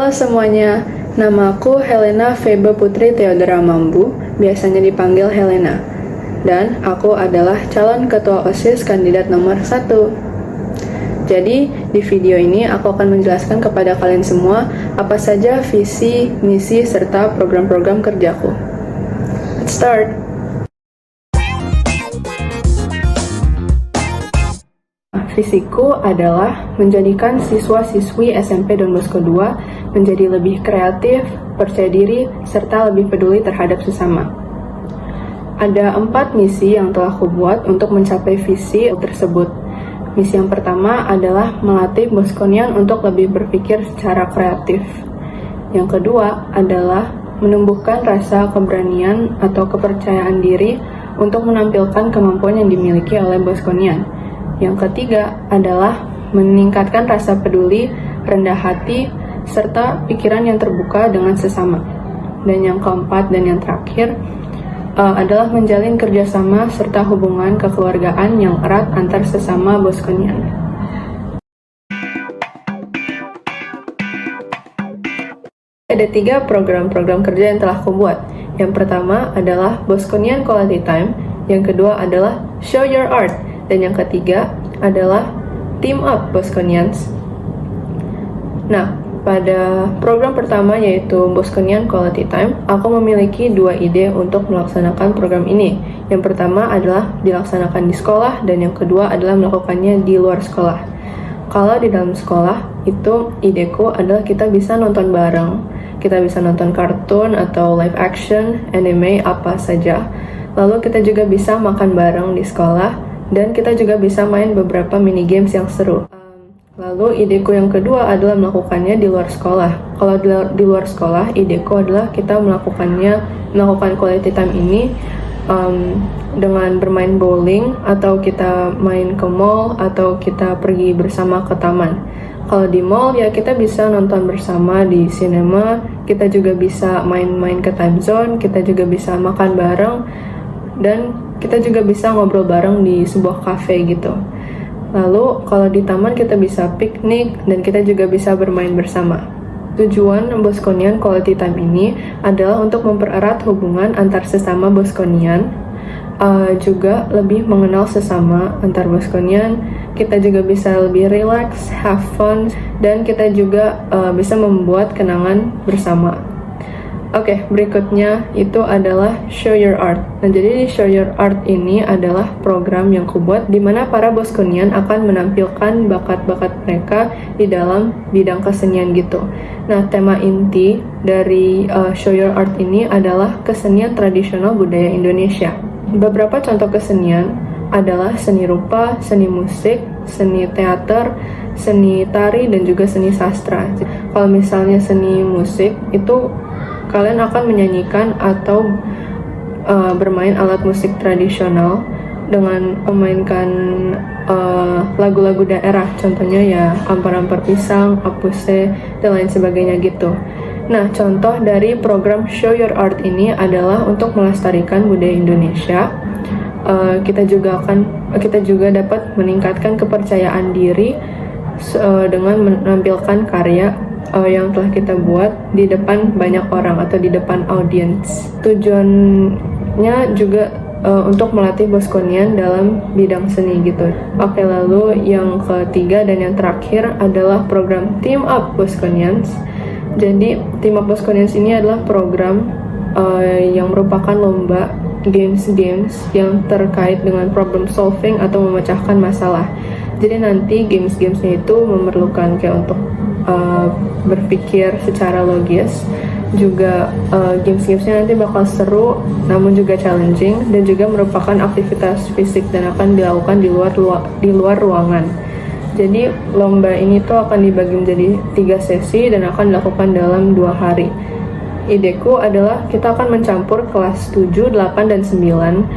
Halo semuanya, nama aku Helena Febe Putri Theodora Mambu, biasanya dipanggil Helena. Dan aku adalah calon ketua OSIS kandidat nomor 1. Jadi, di video ini aku akan menjelaskan kepada kalian semua apa saja visi, misi, serta program-program kerjaku. Let's start! Visiku adalah menjadikan siswa-siswi SMP Don Bosco II menjadi lebih kreatif, percaya diri, serta lebih peduli terhadap sesama. Ada 4 misi yang telah kubuat untuk mencapai visi tersebut. Misi yang pertama adalah melatih Bosconian untuk lebih berpikir secara kreatif. Yang kedua adalah menumbuhkan rasa keberanian atau kepercayaan diri untuk menampilkan kemampuan yang dimiliki oleh Bosconian. Yang ketiga adalah meningkatkan rasa peduli, rendah hati, serta pikiran yang terbuka dengan sesama. Dan yang keempat dan yang terakhir adalah menjalin kerjasama serta hubungan kekeluargaan yang erat antar sesama Bosconian. Ada 3 program-program kerja yang telah kubuat. Yang pertama adalah Bosconian Quality Time, yang kedua adalah Show Your Art, dan yang ketiga adalah Team Up Bosconians. Nah, pada program pertama yaitu Bosconian Quality Time, aku memiliki 2 ide untuk melaksanakan program ini. Yang pertama adalah dilaksanakan di sekolah, dan yang kedua adalah melakukannya di luar sekolah. Kalau di dalam sekolah, itu ideku adalah kita bisa nonton bareng. Kita bisa nonton kartun atau live action, anime, apa saja. Lalu kita juga bisa makan bareng di sekolah, dan kita juga bisa main beberapa mini games yang seru. Lalu ideku yang kedua adalah melakukannya di luar sekolah. Kalau di luar sekolah, ideku adalah kita melakukan quality time ini dengan bermain bowling, atau kita main ke mall, atau kita pergi bersama ke taman. Kalau di mall ya kita bisa nonton bersama di cinema, kita juga bisa main-main ke time zone, kita juga bisa makan bareng, dan kita juga bisa ngobrol bareng di sebuah cafe gitu. Lalu kalau di taman kita bisa piknik, dan kita juga bisa bermain bersama. Tujuan Bosconian Quality Time ini adalah untuk mempererat hubungan antar sesama Bosconian, juga lebih mengenal sesama antar Bosconian. Kita juga bisa lebih relax, have fun, dan kita juga bisa membuat kenangan bersama. Oke, berikutnya itu adalah Show Your Art. Nah, jadi di Show Your Art ini adalah program yang kubuat di mana para Bosconian akan menampilkan bakat-bakat mereka di dalam bidang kesenian gitu. Nah, tema inti dari Show Your Art ini adalah kesenian tradisional budaya Indonesia. Beberapa contoh kesenian adalah seni rupa, seni musik, seni teater, seni tari, dan juga seni sastra. Kalau misalnya seni musik itu kalian akan menyanyikan atau bermain alat musik tradisional dengan memainkan lagu-lagu daerah, contohnya ya ampar-ampar pisang, apuse, dan lain sebagainya gitu. Nah, contoh dari program Show Your Art ini adalah untuk melestarikan budaya Indonesia. Kita juga dapat meningkatkan kepercayaan diri dengan menampilkan karya yang telah kita buat di depan banyak orang atau di depan audiens. Tujuannya juga untuk melatih Bosconian dalam bidang seni gitu. Oke, lalu yang ketiga dan yang terakhir adalah program Team Up Bosconians. Jadi Team Up Bosconians ini adalah program yang merupakan lomba games yang terkait dengan problem solving atau memecahkan masalah. Jadi nanti games-gamesnya itu memerlukan kayak untuk berpikir secara logis. Juga games-gamesnya nanti bakal seru, namun juga challenging, dan juga merupakan aktivitas fisik dan akan dilakukan di luar ruangan. Jadi lomba ini tuh akan dibagi menjadi 3 sesi dan akan dilakukan dalam 2 hari. Ideku adalah kita akan mencampur kelas 7, 8, dan 9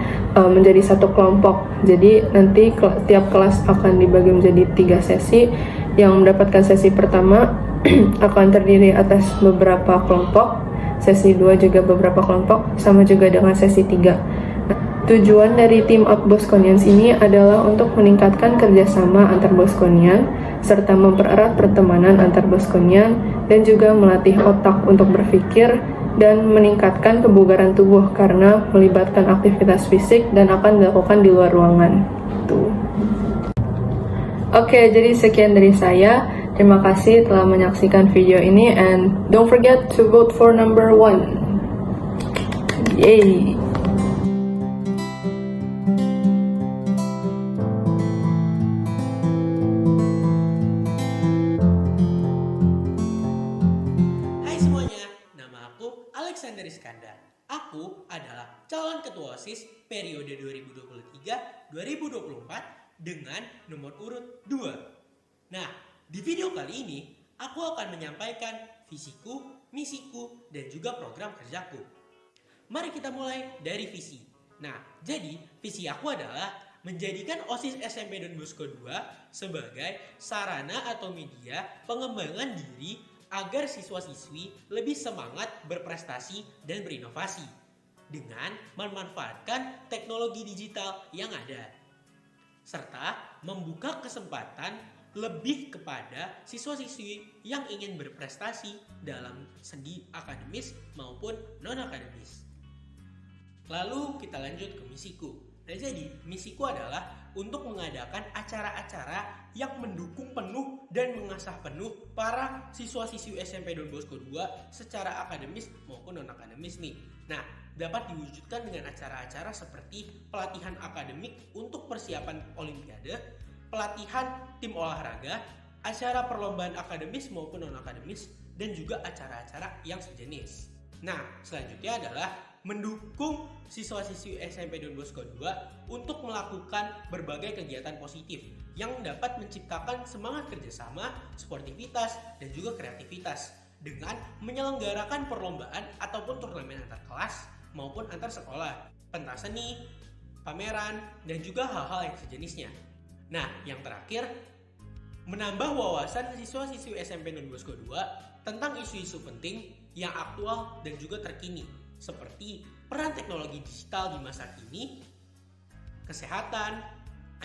menjadi satu kelompok. Jadi nanti tiap kelas akan dibagi menjadi 3 sesi. Yang mendapatkan sesi pertama akan terdiri atas beberapa kelompok, sesi 2 juga beberapa kelompok, sama juga dengan sesi 3. Tujuan dari Team Up Bosconians ini adalah untuk meningkatkan kerjasama antar Bosconian, serta mempererat pertemanan antar Bosconian, dan juga melatih otak untuk berpikir dan meningkatkan kebugaran tubuh karena melibatkan aktivitas fisik dan akan dilakukan di luar ruangan. Tuh. Oke, jadi sekian dari saya. Terima kasih telah menyaksikan video ini and don't forget to vote for number 1. Yay! Alexander Iskandar. Aku adalah calon ketua OSIS periode 2023-2024 dengan nomor urut 2. Nah, di video kali ini aku akan menyampaikan visiku, misiku, dan juga program kerjaku. Mari kita mulai dari visi. Nah, jadi visi aku adalah menjadikan OSIS SMP Don Bosco 2 sebagai sarana atau media pengembangan diri agar siswa-siswi lebih semangat berprestasi dan berinovasi dengan memanfaatkan teknologi digital yang ada, serta membuka kesempatan lebih kepada siswa-siswi yang ingin berprestasi dalam segi akademis maupun non-akademis. Lalu kita lanjut ke misiku. Nah, jadi misiku adalah untuk mengadakan acara-acara yang mendukung penuh dan mengasah penuh para siswa-siswi SMP Don Bosco 2 secara akademis maupun non-akademis nih. Nah, dapat diwujudkan dengan acara-acara seperti pelatihan akademik untuk persiapan olimpiade, pelatihan tim olahraga, acara perlombaan akademis maupun non-akademis, dan juga acara-acara yang sejenis. Nah, selanjutnya adalah mendukung siswa-siswi SMP Don Bosco 2 untuk melakukan berbagai kegiatan positif yang dapat menciptakan semangat kerjasama, sportivitas, dan juga kreativitas dengan menyelenggarakan perlombaan ataupun turnamen antar kelas maupun antar sekolah, pentas seni, pameran, dan juga hal-hal yang sejenisnya. Nah, yang terakhir, menambah wawasan siswa-siswi SMP Don Bosco 2 tentang isu-isu penting yang aktual dan juga terkini, seperti peran teknologi digital di masa kini, kesehatan,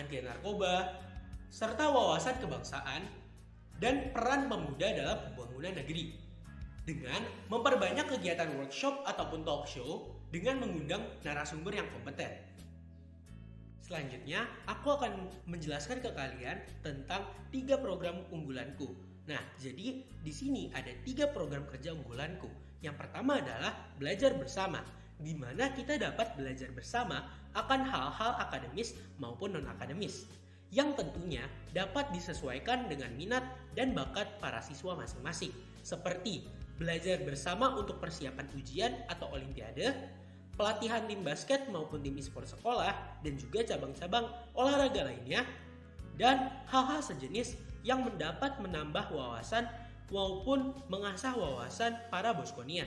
anti narkoba, serta wawasan kebangsaan, dan peran pemuda dalam pembangunan negeri, dengan memperbanyak kegiatan workshop ataupun talk show dengan mengundang narasumber yang kompeten. Selanjutnya, aku akan menjelaskan ke kalian tentang 3 program unggulanku. Nah, jadi di sini ada 3 program kerja unggulanku. Yang pertama adalah belajar bersama, di mana kita dapat belajar bersama akan hal-hal akademis maupun non-akademis, yang tentunya dapat disesuaikan dengan minat dan bakat para siswa masing-masing, seperti belajar bersama untuk persiapan ujian atau olimpiade, pelatihan tim basket maupun tim e-sport sekolah, dan juga cabang-cabang olahraga lainnya, dan hal-hal sejenis yang mendapat menambah wawasan maupun mengasah wawasan para boskonian.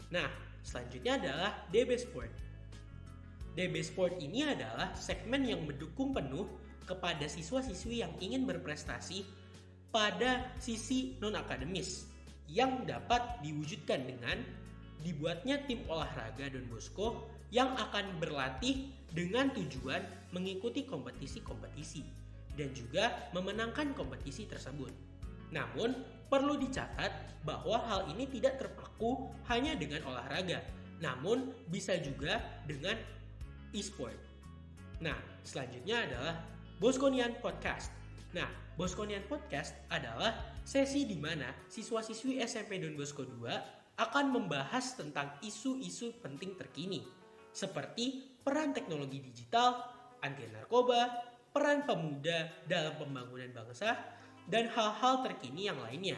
Nah, selanjutnya adalah DB Sport. DB Sport ini adalah segmen yang mendukung penuh kepada siswa-siswi yang ingin berprestasi pada sisi non-akademis, yang dapat diwujudkan dengan dibuatnya tim olahraga Don Bosco yang akan berlatih dengan tujuan mengikuti kompetisi-kompetisi dan juga memenangkan kompetisi tersebut. Namun, perlu dicatat bahwa hal ini tidak terpaku hanya dengan olahraga, namun bisa juga dengan e-sport. Nah, selanjutnya adalah Boskonian Podcast. Nah, Boskonian Podcast adalah sesi di mana siswa-siswi SMP Don Bosco 2 akan membahas tentang isu-isu penting terkini, seperti peran teknologi digital, anti narkoba, peran pemuda dalam pembangunan bangsa, dan hal-hal terkini yang lainnya.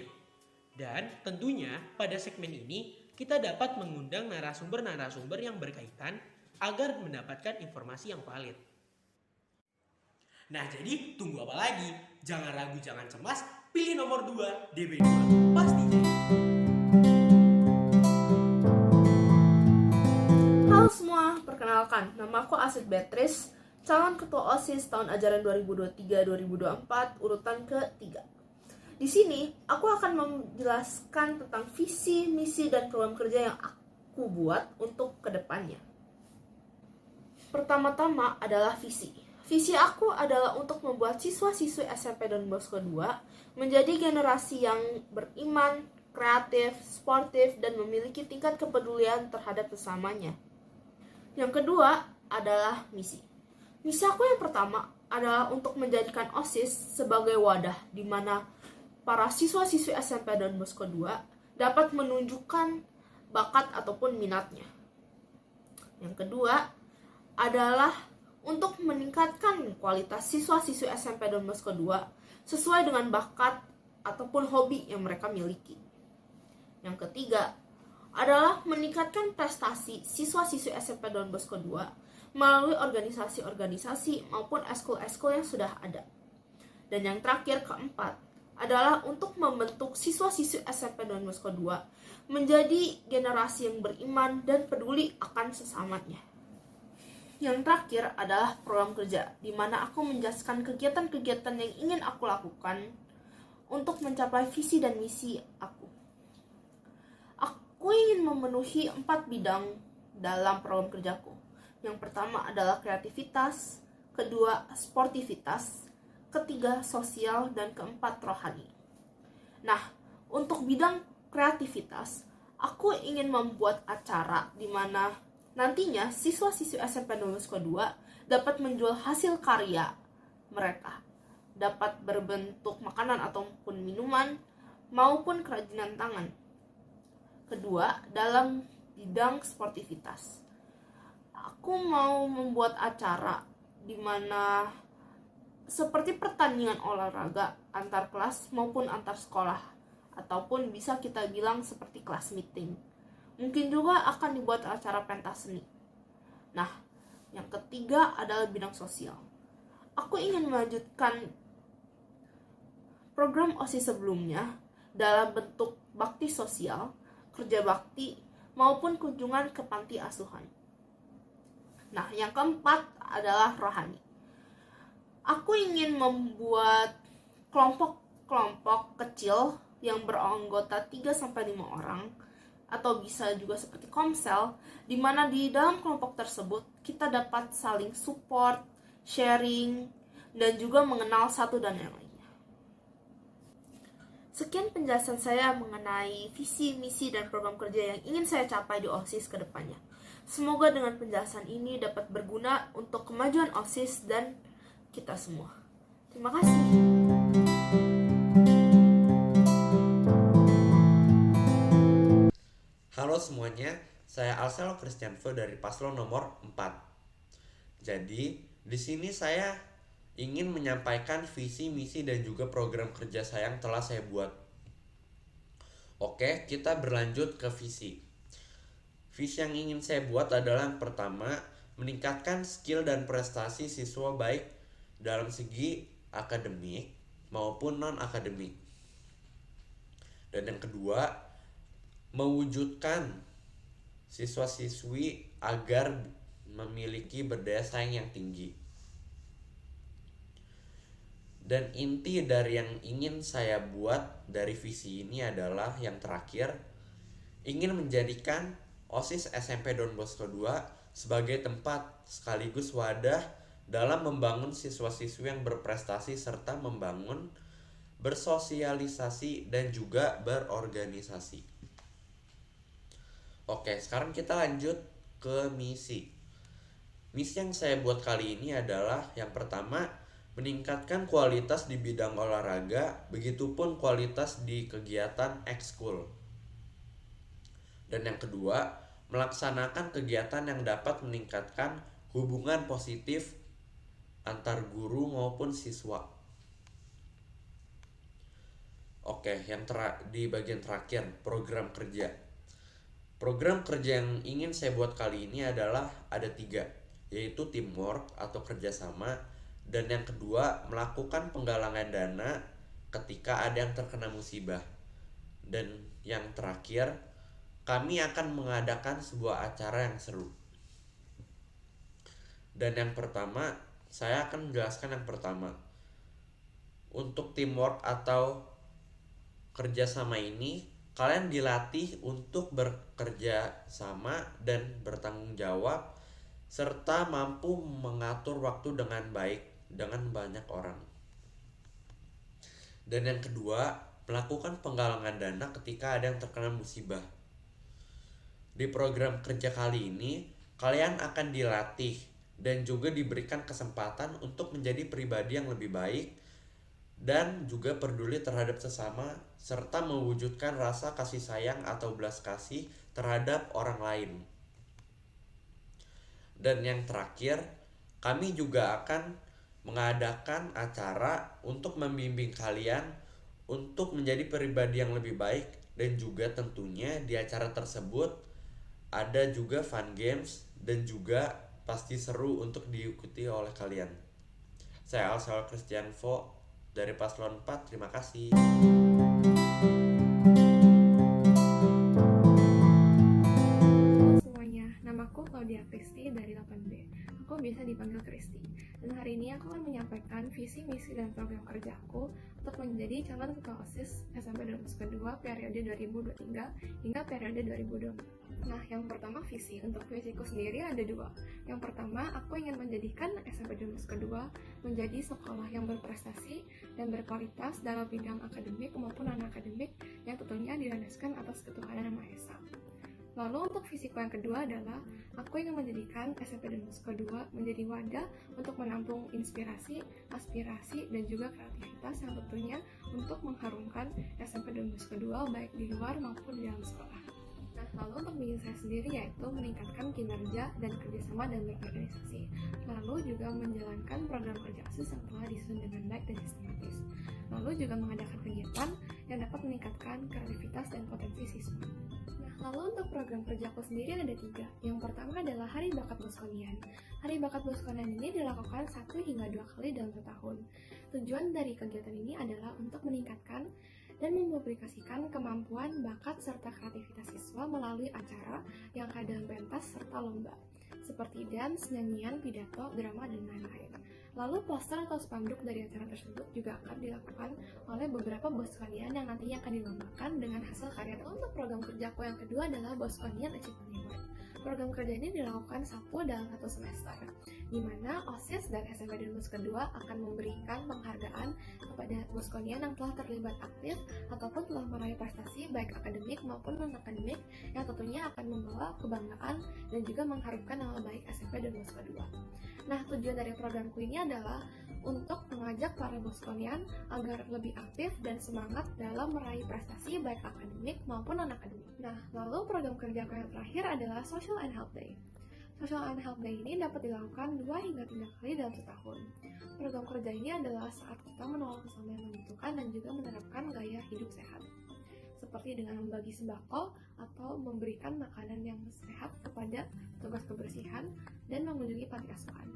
Dan tentunya pada segmen ini kita dapat mengundang narasumber-narasumber yang berkaitan agar mendapatkan informasi yang valid. Nah, jadi tunggu apa lagi? Jangan ragu, jangan cemas, pilih nomor 2, DB2, pasti jadi. Halo semua, perkenalkan, nama aku Asid Beatrice, calon ketua OSIS tahun ajaran 2023-2024 urutan ke-3. Di sini, aku akan menjelaskan tentang visi, misi, dan program kerja yang aku buat untuk kedepannya. Pertama-tama adalah visi. Visi aku adalah untuk membuat siswa-siswi SMP Don Bosco 2 menjadi generasi yang beriman, kreatif, sportif, dan memiliki tingkat kepedulian terhadap sesamanya. Yang kedua adalah misi. Misi aku yang pertama adalah untuk menjadikan OSIS sebagai wadah di mana para siswa-siswi SMP Don Bosco II dapat menunjukkan bakat ataupun minatnya. Yang kedua adalah untuk meningkatkan kualitas siswa-siswi SMP Don Bosco II sesuai dengan bakat ataupun hobi yang mereka miliki. Yang ketiga adalah meningkatkan prestasi siswa-siswi SMP Don Bosco II melalui organisasi-organisasi maupun eskul-eskul yang sudah ada. Dan yang terakhir, keempat, adalah untuk membentuk siswa-siswi SMP Don Bosco II menjadi generasi yang beriman dan peduli akan sesamanya. Yang terakhir adalah program kerja, di mana aku menjelaskan kegiatan-kegiatan yang ingin aku lakukan untuk mencapai visi dan misi aku. Aku ingin memenuhi 4 bidang dalam program kerjaku. Yang pertama adalah kreativitas, kedua sportivitas, ketiga sosial, dan keempat rohani. Nah, untuk bidang kreativitas, aku ingin membuat acara di mana nantinya siswa-siswi SMP Don Bosco II dapat menjual hasil karya mereka, dapat berbentuk makanan ataupun minuman maupun kerajinan tangan. Kedua, dalam bidang sportivitas, aku mau membuat acara di mana seperti pertandingan olahraga antar kelas maupun antar sekolah, ataupun bisa kita bilang seperti kelas meeting. Mungkin juga akan dibuat acara pentas seni. Nah, yang ketiga adalah bidang sosial. Aku ingin melanjutkan program OSIS sebelumnya dalam bentuk bakti sosial, kerja bakti, maupun kunjungan ke panti asuhan. Nah, yang keempat adalah rohani. Aku ingin membuat kelompok-kelompok kecil yang beranggota 3-5 orang, atau bisa juga seperti komsel, di mana di dalam kelompok tersebut kita dapat saling support, sharing, dan juga mengenal satu dan yang lainnya. Sekian penjelasan saya mengenai visi, misi, dan program kerja yang ingin saya capai di OSIS ke depannya. Semoga dengan penjelasan ini dapat berguna untuk kemajuan OSIS dan kita semua. Terima kasih. Halo semuanya, saya Alselo Kristianto dari paslon nomor 4. Jadi, di sini saya ingin menyampaikan visi, misi, dan juga program kerja saya yang telah saya buat. Oke, kita berlanjut ke visi. Visi yang ingin saya buat adalah yang pertama, meningkatkan skill dan prestasi siswa baik dalam segi akademik maupun non-akademik. Dan yang kedua, mewujudkan siswa-siswi agar memiliki berdaya saing yang tinggi. Dan inti dari yang ingin saya buat dari visi ini adalah yang terakhir, ingin menjadikan OSIS SMP Don Bosco II sebagai tempat sekaligus wadah dalam membangun siswa-siswi yang berprestasi serta membangun bersosialisasi dan juga berorganisasi. Oke, sekarang kita lanjut ke misi. Misi yang saya buat kali ini adalah yang pertama, meningkatkan kualitas di bidang olahraga, begitupun kualitas di kegiatan ekskul. Dan yang kedua, melaksanakan kegiatan yang dapat meningkatkan hubungan positif antar guru maupun siswa. Oke, yang di bagian terakhir, program kerja. Program kerja yang ingin saya buat kali ini adalah ada 3, yaitu teamwork atau kerjasama, dan yang kedua melakukan penggalangan dana ketika ada yang terkena musibah, dan yang terakhir kami akan mengadakan sebuah acara yang seru. Dan yang pertama, saya akan menjelaskan yang pertama. Untuk teamwork atau kerjasama ini, kalian dilatih untuk bekerja sama dan bertanggung jawab serta mampu mengatur waktu dengan baik dengan banyak orang. Dan yang kedua, melakukan penggalangan dana ketika ada yang terkena musibah. Di program kerja kali ini, kalian akan dilatih dan juga diberikan kesempatan untuk menjadi pribadi yang lebih baik dan juga peduli terhadap sesama serta mewujudkan rasa kasih sayang atau belas kasih terhadap orang lain. Dan yang terakhir, kami juga akan mengadakan acara untuk membimbing kalian untuk menjadi pribadi yang lebih baik, dan juga tentunya di acara tersebut ada juga fun games dan juga pasti seru untuk diikuti oleh kalian. Saya Alsal Christianvo dari Paslon 4, terima kasih. Halo semuanya, namaku Claudia Kristi dari 8B. Aku biasa dipanggil Kristi. Dan hari ini aku akan menyampaikan visi, misi, dan program kerjaku untuk menjadi calon ketua OSIS SMP Domus kedua periode 2023 hingga periode 2024. Nah, yang pertama visi. Untuk visiku sendiri ada dua. Yang pertama, aku ingin menjadikan SMP Domus kedua menjadi sekolah yang berprestasi dan berkualitas dalam bidang akademik maupun non-akademik yang tentunya dilandaskan atas ketuhanan Yang Maha Esa. Lalu untuk visiku yang kedua adalah aku ingin menjadikan SMP Domus kedua menjadi wadah untuk menampung inspirasi, aspirasi, dan juga kreativitas yang tentunya untuk mengharumkan SMP Domus kedua baik di luar maupun di dalam sekolah. Nah, lalu untuk misi saya sendiri yaitu meningkatkan kinerja dan kerjasama dan berorganisasi, lalu juga menjalankan program kerja OSIS yang telah disusun dengan baik dan sistematis, lalu juga mengadakan kegiatan yang dapat meningkatkan kreativitas dan potensi siswa. Lalu untuk program kerjaku sendiri ada 3. Yang pertama adalah Hari Bakat Boskonian. Hari Bakat Boskonian ini dilakukan 1 hingga 2 kali dalam setahun. Tujuan dari kegiatan ini adalah untuk meningkatkan dan mempublikasikan kemampuan, bakat, serta kreativitas siswa melalui acara yang kadang pentas serta lomba, seperti dance, nyanyian, pidato, drama, dan lain-lain. Lalu poster atau spanduk dari acara tersebut juga akan dilakukan oleh beberapa Boskonian yang nantinya akan dilombakan dengan hasil karya. Untuk program kerjaku yang kedua adalah Boskonian Achievement Award. Program kerja ini dilakukan 1 dalam 1 semester, di mana OSIS dan SMP Domus kedua akan memberikan penghargaan kepada Boskonian yang telah terlibat aktif ataupun telah meraih prestasi baik akademik maupun non-akademik yang tentunya akan membawa kebanggaan dan juga mengharumkan nama baik SMP Domus kedua. Nah, tujuan dari programku ini adalah untuk mengajak para Boskonian agar lebih aktif dan semangat dalam meraih prestasi baik akademik maupun non-akademik. Nah, lalu program kerjaku yang terakhir adalah Social and Health Day. Social and Health Day ini dapat dilakukan 2 hingga 3 kali dalam setahun. Program kerja ini adalah saat kita menolong sesama yang membutuhkan dan juga menerapkan gaya hidup sehat, seperti dengan membagi sembako atau memberikan makanan yang sehat kepada petugas kebersihan dan mengunjungi panti asuhan.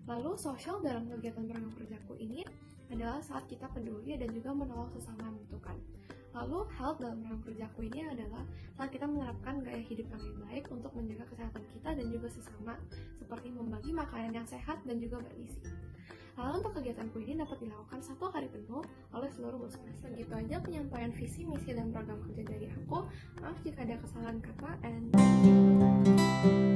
Lalu sosial dalam kegiatan program kerjaku ini adalah saat kita peduli dan juga menolong sesama yang membutuhkan. Lalu health dalam program kerjaku ini adalah saat kita menerapkan gaya hidup yang lebih baik untuk menjaga kesehatan kita dan juga sesama, seperti membagi makanan yang sehat dan juga bergizi. Lalu untuk kegiatanku ini dapat dilakukan 1 hari penuh oleh seluruh Boskonian. Segitu aja penyampaian visi, misi, dan program kerja dari aku. Maaf jika ada kesalahan kata, and thank you.